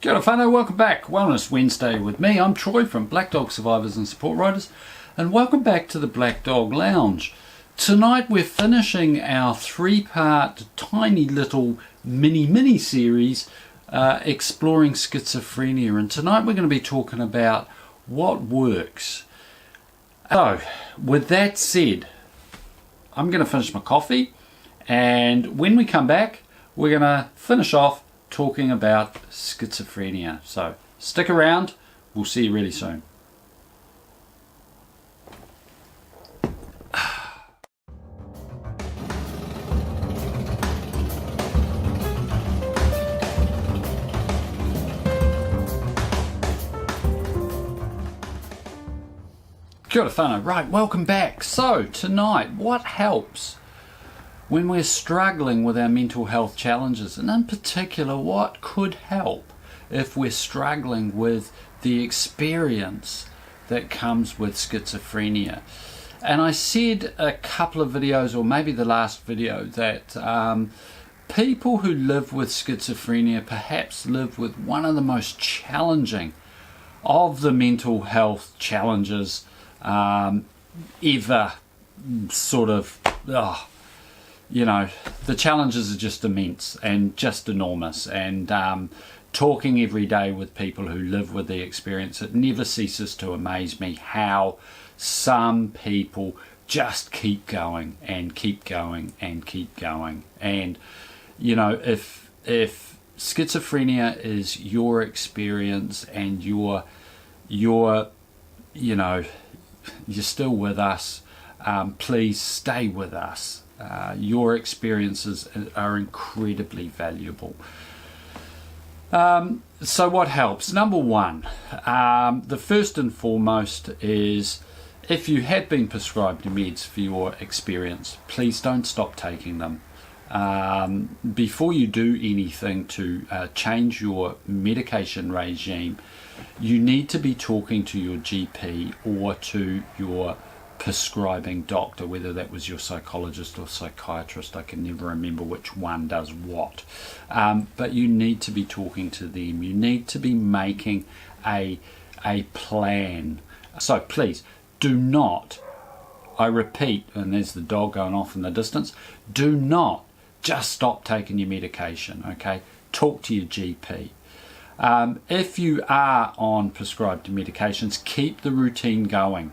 Kia ora whanau, welcome back. Wellness Wednesday with me. I'm Troy from Black Dog Survivors and Support Riders, and welcome back to the Black Dog Lounge. Tonight we're finishing our three-part tiny little mini series exploring schizophrenia, and tonight we're going to be talking about what works. So with that said, I'm going to finish my coffee, and when we come back we're going to finish off talking about schizophrenia. So stick around, we'll see you really soon. Kia ora whanau. Right, welcome back. So tonight, what helps when we're struggling with our mental health challenges, and in particular what could help if we're struggling with the experience that comes with schizophrenia. And I said a couple of videos, or maybe the last video, that people who live with schizophrenia perhaps live with one of the most challenging of the mental health challenges ever. Sort of you know, the challenges are just immense and just enormous, and talking every day with people who live with the experience, it never ceases to amaze me how some people just keep going and keep going and keep going. And you know, if schizophrenia is your experience and you're you know, you're still with us, please stay with us. Your experiences are incredibly valuable. So what helps? Number one, the first and foremost is, if you have been prescribed meds for your experience, please don't stop taking them. Before you do anything to change your medication regime, you need to be talking to your GP or to your prescribing doctor, whether that was your psychologist or psychiatrist. I can never remember which one does what, but you need to be talking to them. You need to be making a plan. So please do not, I repeat, and there's the dog going off in the distance, do not just stop taking your medication. Okay, talk to your GP. If you are on prescribed medications, keep the routine going.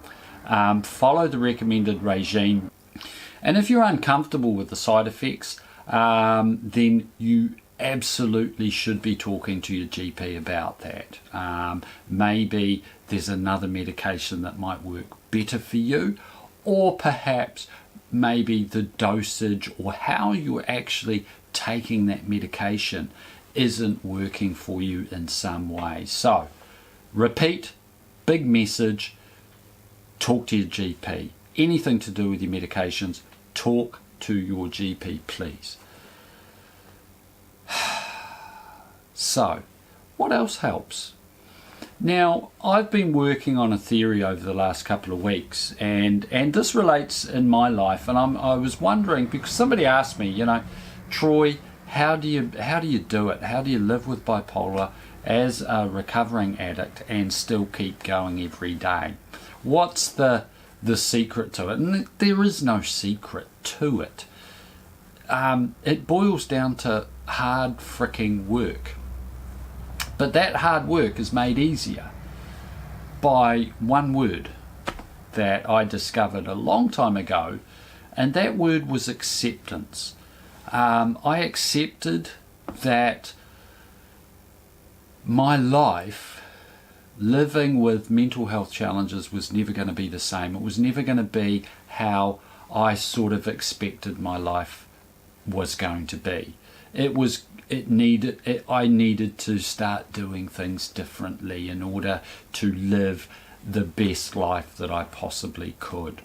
Follow the recommended regime, and if you're uncomfortable with the side effects, then you absolutely should be talking to your GP about that. Maybe there's another medication that might work better for you, or perhaps maybe the dosage or how you're actually taking that medication isn't working for you in some way. So repeat, big message, talk to your GP. Anything to do with your medications, talk to your GP, please. So, what else helps? Now, I've been working on a theory over the last couple of weeks, and this relates in my life, and I was wondering, because somebody asked me, you know, Troy, how do you do it? How do you live with bipolar as a recovering addict and still keep going every day? What's the secret to it? And there is no secret to it. It boils down to hard fricking work. But that hard work is made easier by one word that I discovered a long time ago, and that word was acceptance. I accepted that my life living with mental health challenges was never going to be the same. It was never going to be how I sort of expected my life was going to be. I needed to start doing things differently in order to live the best life that I possibly could.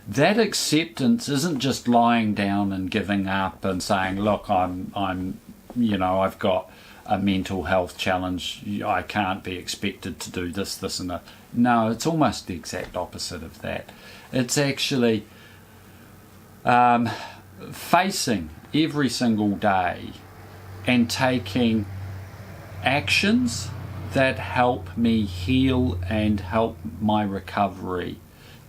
That acceptance isn't just lying down and giving up and saying, look, I'm you know, I've got a mental health challenge, I can't be expected to do this and that. No, it's almost the exact opposite of that. It's actually facing every single day and taking actions that help me heal and help my recovery.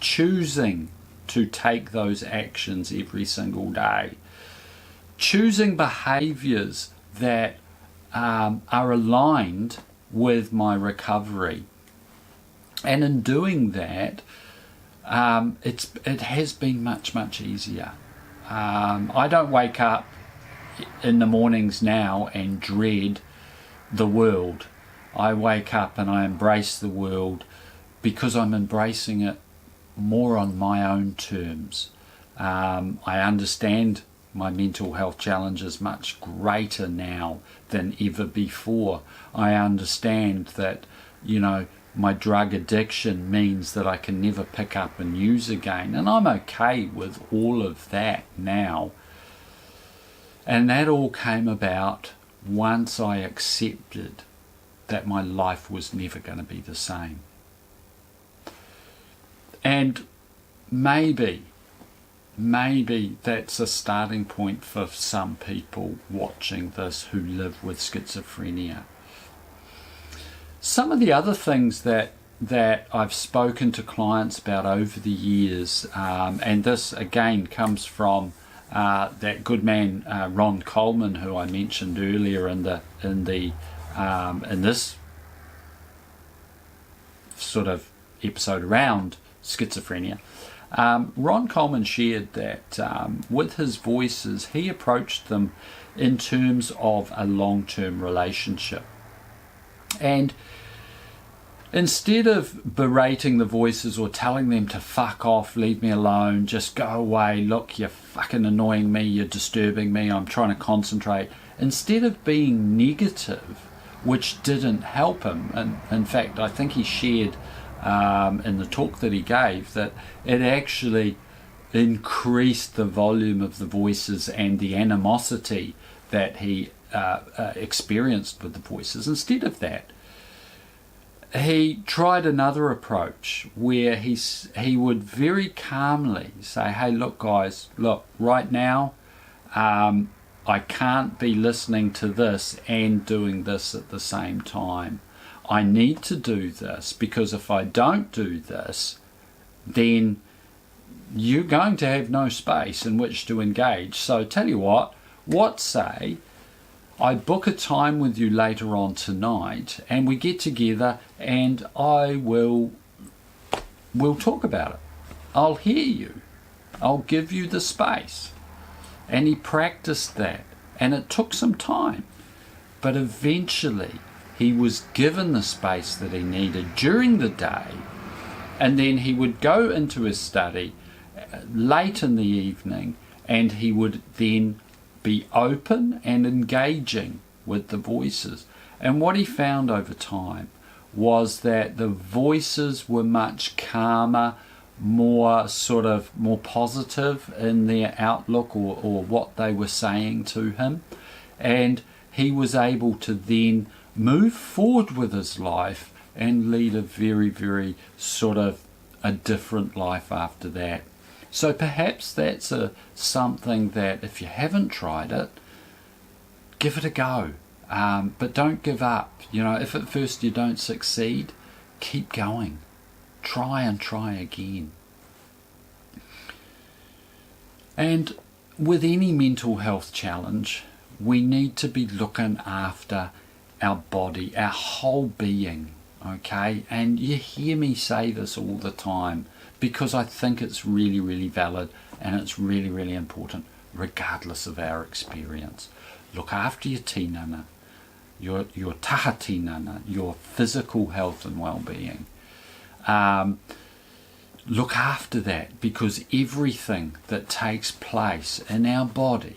Choosing to take those actions every single day. Choosing behaviours that are aligned with my recovery. And in doing that, it has been much, much easier. I don't wake up in the mornings now and dread the world. I wake up and I embrace the world because I'm embracing it more on my own terms. I understand my mental health challenges much greater now than ever before. I understand that, my drug addiction means that I can never pick up and use again, and I'm okay with all of that now. And that all came about once I accepted that my life was never going to be the same. And maybe that's a starting point for some people watching this who live with schizophrenia. Some of the other things that I've spoken to clients about over the years, and this again comes from that good man Ron Coleman, who I mentioned earlier in this sort of episode around schizophrenia. Ron Coleman shared that with his voices, he approached them in terms of a long-term relationship. And instead of berating the voices or telling them to fuck off, leave me alone, just go away, look, you're fucking annoying me, you're disturbing me, I'm trying to concentrate, instead of being negative, which didn't help him, and in fact I think he shared in the talk that he gave that it actually increased the volume of the voices and the animosity that he experienced with the voices. Instead of that, he tried another approach where he would very calmly say, hey, look guys, look, right now I can't be listening to this and doing this at the same time. I need to do this because if I don't do this, then you're going to have no space in which to engage. So tell you what say I book a time with you later on tonight and we get together and we'll talk about it. I'll hear you. I'll give you the space. And he practiced that, and it took some time, but eventually he was given the space that he needed during the day, and then he would go into his study late in the evening and he would then be open and engaging with the voices. And what he found over time was that the voices were much calmer, more positive in their outlook or what they were saying to him, and he was able to then move forward with his life and lead a very, very a different life after that. So perhaps that's something that if you haven't tried it, give it a go, but don't give up. If at first you don't succeed, keep going. Try and try again. And with any mental health challenge, we need to be looking after our body, our whole being, okay? And you hear me say this all the time because I think it's really, really valid and it's really, really important regardless of our experience. Look after your tinana, your taha tinana, your physical health and well-being. Look after that, because everything that takes place in our body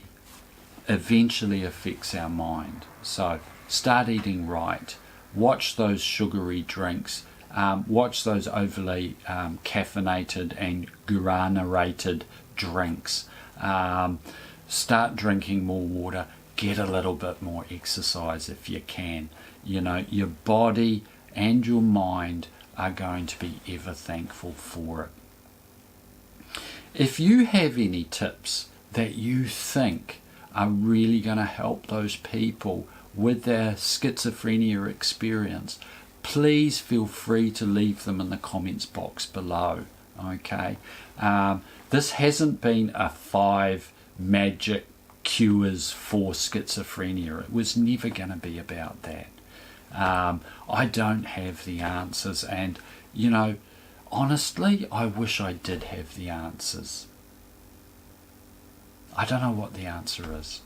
eventually affects our mind. So start eating right, watch those sugary drinks, watch those overly caffeinated and guarana-rated drinks, start drinking more water, get a little bit more exercise if you can. Your body and your mind are going to be ever thankful for it. If you have any tips that you think are really going to help those people with their schizophrenia experience, please feel free to leave them in the comments box below. Okay, this hasn't been a 5 magic cures for schizophrenia. It was never going to be about that. I don't have the answers, and you know, honestly, I wish I did have the answers. I don't know what the answer is.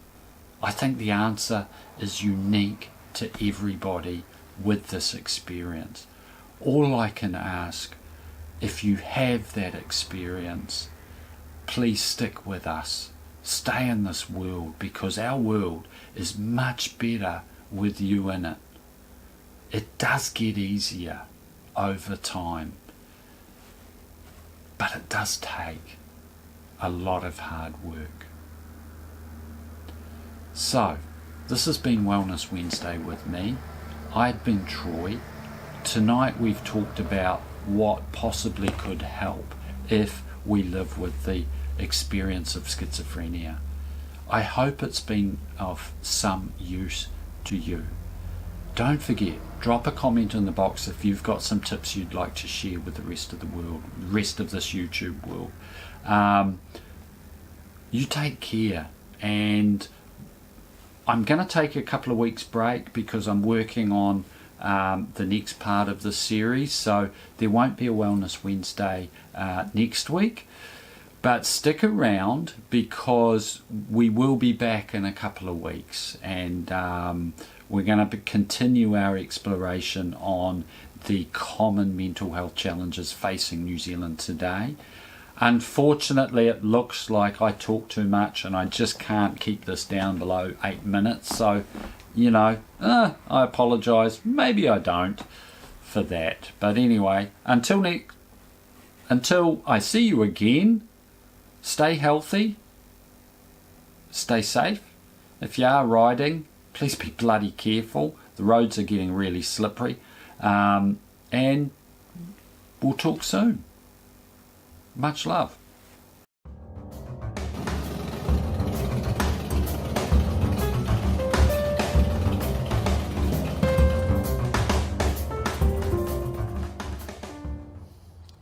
I think the answer is unique to everybody with this experience. All I can ask, if you have that experience, please stick with us. Stay in this world, because our world is much better with you in it. It does get easier over time, but it does take a lot of hard work. So, this has been Wellness Wednesday with me. I've been Troy. Tonight we've talked about what possibly could help if we live with the experience of schizophrenia. I hope it's been of some use to you. Don't forget, drop a comment in the box if you've got some tips you'd like to share with the rest of the world, the rest of this YouTube world. You take care, and I'm going to take a couple of weeks break because I'm working on the next part of the series, so there won't be a Wellness Wednesday next week. But stick around, because we will be back in a couple of weeks, and we're going to continue our exploration on the common mental health challenges facing New Zealand today. Unfortunately, it looks like I talk too much and I just can't keep this down below 8 minutes. So, you know, I apologise. Maybe I don't for that. But anyway, until I see you again, stay healthy, stay safe. If you are riding, please be bloody careful. The roads are getting really slippery. And we'll talk soon. Much love.